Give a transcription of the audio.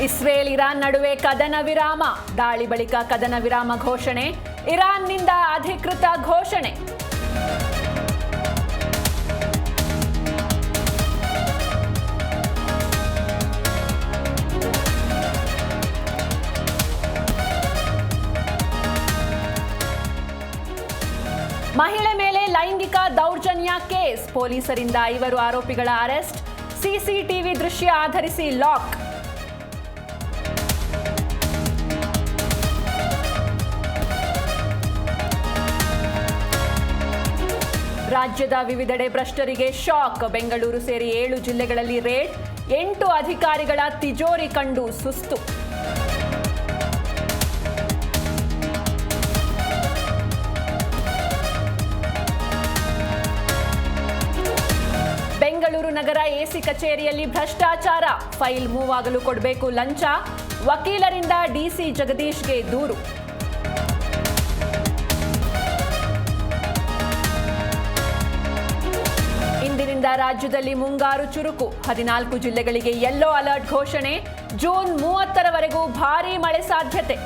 Israel Iran ನಡುವೆ ಕದನ ವಿರಾಮ. ದಾಳಿ ಬಳಿಕ ಕದನ ವಿರಾಮ ಘೋಷಣೆ. ಇರಾನ್ನಿಂದ ಅಧಿಕೃತ ಘೋಷಣೆ. ಮಹಿಳೆ ಮೇಲೆ ಲೈಂಗಿಕ ದೌರ್ಜನ್ಯ ಕೇಸ್. ಪೊಲೀಸರಿಂದ 5 ಆರೋಪಿಗಳ ಅರೆಸ್ಟ್. ಸಿಸಿಟಿವಿ ದೃಶ್ಯ ಆಧರಿಸಿ ಲಾಕ್. ರಾಜ್ಯದ ವಿವಿಧೆಡೆ ಭ್ರಷ್ಟರಿಗೆ ಶಾಕ್. ಬೆಂಗಳೂರು ಸೇರಿ 7 ಜಿಲ್ಲೆಗಳಲ್ಲಿ ರೇಡ್. 8 ಅಧಿಕಾರಿಗಳ ತಿಜೋರಿ ಕಂಡು ಸುಸ್ತು. ಬೆಂಗಳೂರು ನಗರ ಎಸಿ ಕಚೇರಿಯಲ್ಲಿ ಭ್ರಷ್ಟಾಚಾರ. ಫೈಲ್ ಮೂವ್ ಆಗಲು ಕೊಡಬೇಕು ಲಂಚ. ವಕೀಲರಿಂದ ಡಿಸಿ ಜಗದೀಶ್ಗೆ ದೂರು. ಇಂದಿನಿಂದ ರಾಜ್ಯದಲ್ಲಿ ಮುಂಗಾರು ಚುರುಕು. 14 ಜಿಲ್ಲೆಗಳಿಗೆ ಯೆಲ್ಲೋ ಅಲರ್ಟ್ ಘೋಷಣೆ. ಜೂನ್ 30ರವರೆಗೂ ಭಾರೀ ಮಳೆ ಸಾಧ್ಯತೆ.